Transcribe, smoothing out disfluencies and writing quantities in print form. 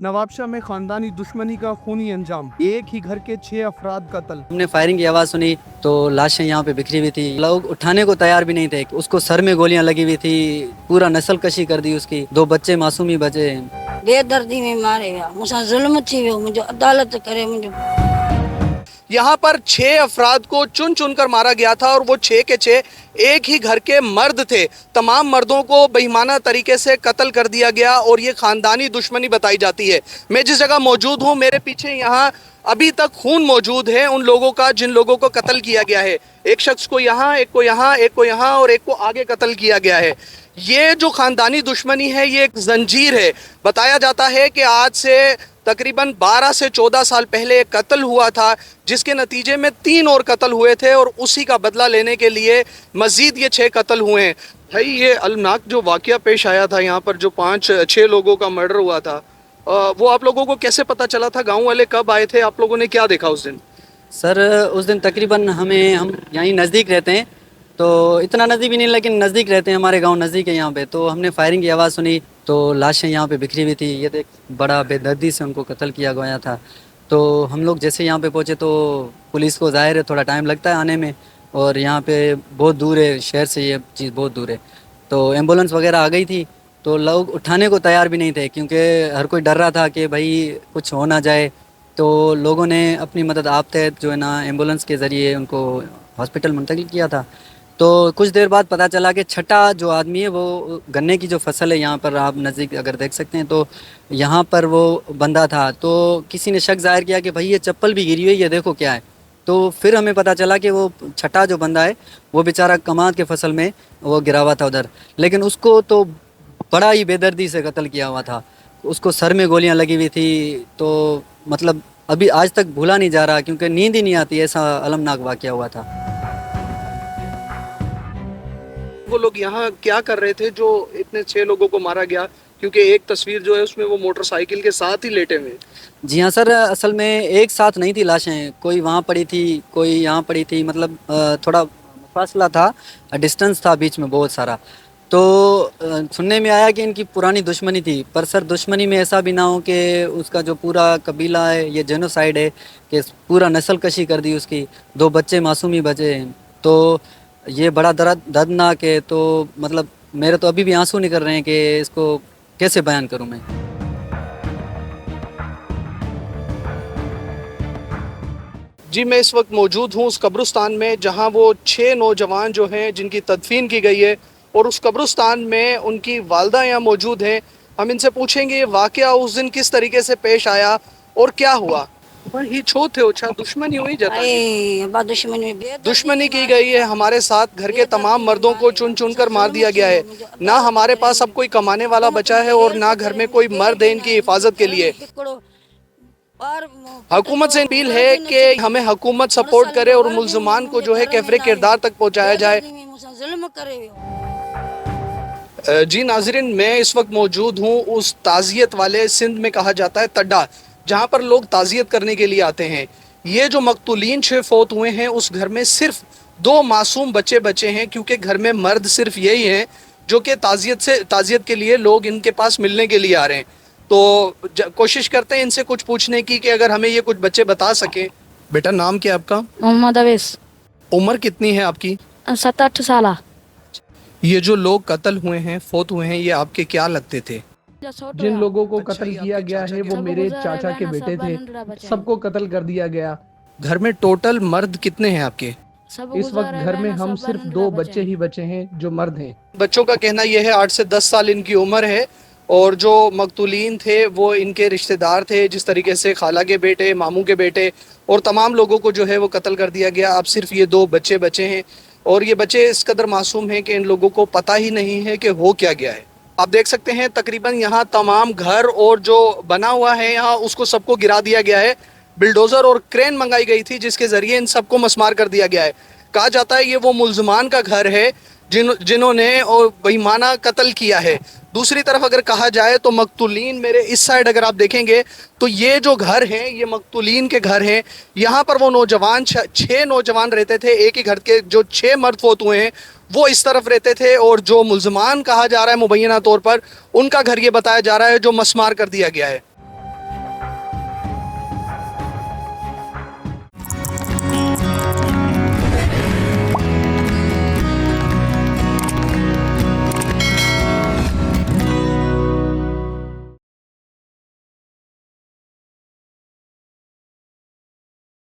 नवाबशाह में खानदानी दुश्मनी का खूनी अंजाम, एक ही घर के 6 अफराद कत्ल। हमने फायरिंग की आवाज़ सुनी तो लाशें यहाँ पे बिखरी हुई थी। लोग उठाने को तैयार भी नहीं थे। उसको सर में गोलियां लगी हुई थी। पूरा नस्ल कशी कर दी उसकी। 2 बच्चे मासूम ही बचे। बेदर्दी में मारे विया मूंसां ज़ुल्म थी वियो, मुंहिंजो अदालत करे मुंहिंजो। यहाँ पर 6 अफराद को चुन चुन कर मारा गया था और वो 6 के 6 एक ही घर के मर्द थे। तमाम मर्दों को बेईमाना तरीके से कत्ल कर दिया गया और ये खानदानी दुश्मनी बताई जाती है। मैं जिस जगह मौजूद हूँ, मेरे पीछे यहाँ अभी तक खून मौजूद है उन लोगों का जिन लोगों को कत्ल किया गया है। एक शख्स को यहाँ, एक को यहाँ, एक को यहाँ और एक को आगे कत्ल किया गया है। ये जो खानदानी दुश्मनी है ये एक जंजीर है। बताया जाता है कि आज से तकरीबन 12 से 14 साल पहले एक कत्ल हुआ था जिसके नतीजे में 3 और कत्ल हुए थे और उसी का बदला लेने के लिए मजीद ये 6 कत्ल हुए हैं। भाई, ये अलनाक जो वाकया पेश आया था यहाँ पर, जो 5-6 लोगों का मर्डर हुआ था, वो आप लोगों को कैसे पता चला था? गांव वाले कब आए थे? आप लोगों ने क्या देखा उस दिन? सर उस दिन तकरीबन हम यहीं नज़दीक रहते हैं, तो इतना नज़दीक भी नहीं लेकिन नज़दीक रहते हैं। हमारे गांव नज़दीक है यहाँ पे। तो हमने फायरिंग की आवाज़ सुनी तो लाशें यहाँ पे बिखरी हुई थी। ये देख, बड़ा बेदर्दी से उनको कत्ल किया गया था। तो हम लोग जैसे यहाँ पे पहुँचे तो पुलिस को ज़ाहिर है थोड़ा टाइम लगता है आने में, और यहाँ पे बहुत दूर है, शहर से ये चीज़ बहुत दूर है। तो एम्बुलेंस वगैरह आ गई थी तो लोग उठाने को तैयार भी नहीं थे क्योंकि हर कोई डर रहा था कि भाई कुछ हो ना जाए। तो लोगों ने अपनी मदद आप तहत जो है ना एम्बुलेंस के ज़रिए उनको हॉस्पिटल मुंतकिल किया था। तो कुछ देर बाद पता चला कि छठा जो आदमी है वो गन्ने की जो फसल है, यहाँ पर आप नज़दीक अगर देख सकते हैं तो यहाँ पर वो बंदा था। तो किसी ने शक जाहिर किया कि भाई ये चप्पल भी गिरी हुई है, ये देखो क्या है। तो फिर हमें पता चला कि वो छठा जो बंदा है वो बेचारा कमाद के फसल में वो गिरा हुआ था उधर, लेकिन उसको तो बड़ा ही बेदर्दी से कत्ल किया हुआ था। उसको सर में गोलियां लगी हुई थी। तो मतलब अभी आज तक भूला नहीं जा रहा क्योंकि नींद ही नहीं आती, ऐसा अलमनाक वाक़या हुआ था। वो लोग यहाँ क्या कर रहे थे जो इतने 6 लोगों को मारा गया? क्योंकि एक तस्वीर जो है उसमें वो मोटरसाइकिल के साथ ही लेटे हुए। जी हाँ सर, असल में एक साथ नहीं थी लाशें, कोई वहाँ पड़ी थी कोई यहाँ पड़ी थी। मतलब थोड़ा फासला था, डिस्टेंस था बीच में बहुत सारा। तो सुनने में आया कि इनकी पुरानी दुश्मनी थी, पर सर दुश्मनी में ऐसा भी ना हो कि उसका जो पूरा कबीला है ये जेनोसाइड है कि पूरा नस्ल कशी कर दी उसकी। 2 बच्चे मासूम ही बचे हैं। तो ये बड़ा दर्दनाक है। तो मतलब मेरे तो अभी भी आंसू निकल रहे हैं कि इसको कैसे बयान करूं मैं। जी, मैं इस वक्त मौजूद हूँ उस कब्रिस्तान में जहाँ वो 6 नौजवान जो हैं जिनकी तदफीन की गई है और उस कब्रिस्तान में उनकी वालदा यहाँ मौजूद हैं। हम इनसे पूछेंगे वाकया उस दिन किस तरीके से पेश आया और क्या हुआ। पर ही छो थे ओछा दुश्मनी हुई जाता है। अरे बा दुश्मनी दुश्मनी की गई है हमारे साथ। घर के तमाम मर्दों को चुन चुन कर मार दिया गया है। ना हमारे पास अब कोई कमाने वाला बचा है और ना घर में कोई मर्द है इनकी हिफाजत के लिए। हुकूमत से अपील है कि हमें हुकूमत सपोर्ट करे और मुल्ज़िमान को जो है कैफरे किरदार तक पहुंचाया जाए। जी नाज़रीन, मैं इस वक्त मौजूद हूँ उस ताज़ियत वाले, सिंध में कहा जाता है तड्डा, जहाँ पर लोग ताज़ियत करने के लिए आते हैं। ये जो मकतूलीन 6 फौत हुए हैं उस घर में सिर्फ 2 मासूम बच्चे बचे हैं क्योंकि घर में मर्द सिर्फ यही हैं जो कि ताज़ियत के लिए लोग इनके पास मिलने के लिए आ रहे हैं। तो कोशिश करते हैं इनसे कुछ पूछने की कि अगर हमें ये कुछ बच्चे बता सकें। बेटा, नाम क्या है आपका? मोहम्मद अवैस। उम्र कितनी है आपकी? 7-8 साल। ये जो लोग कत्ल हुए हैं, फौत हुए हैं, ये आपके क्या लगते थे? जिन लोगों को कत्ल किया गया है वो मेरे चाचा के बेटे थे। सबको कत्ल कर दिया गया। घर में टोटल मर्द कितने हैं आपके? इस वक्त घर में हम सिर्फ 2 बच्चे ही बचे हैं जो मर्द हैं। बच्चों का कहना यह है 8 से 10 साल इनकी उम्र है और जो मकतूलीन थे वो इनके रिश्तेदार थे, जिस तरीके से खाला के बेटे, मामू के बेटे और तमाम लोगों को जो है वो कत्ल कर दिया गया। अब सिर्फ ये 2 बच्चे बचे हैं और ये बच्चे इस कदर मासूम हैं कि इन लोगों को पता ही नहीं है कि हो क्या गया है। आप देख सकते हैं तकरीबन यहाँ तमाम घर और जो बना हुआ है यहाँ उसको सबको गिरा दिया गया है। बिल्डोज़र और क्रेन मंगाई गई थी जिसके ज़रिए इन सबको मस्मार कर दिया गया है। कहा जाता है ये वो मुल्ज़िमान का घर है जिन्होंने बेईमाना कत्ल किया है। दूसरी तरफ अगर कहा जाए तो मकतूलीन, मेरे इस साइड अगर आप देखेंगे तो ये जो घर हैं ये मकतूलीन के घर हैं। यहाँ पर वो नौजवान 6 नौजवान रहते थे। एक ही घर के जो 6 मर्द फौत हुए हैं वो इस तरफ रहते थे और जो मुल्ज़िमान कहा जा रहा है मुबैना तौर पर, उनका घर ये बताया जा रहा है जो मस्मार कर दिया गया है।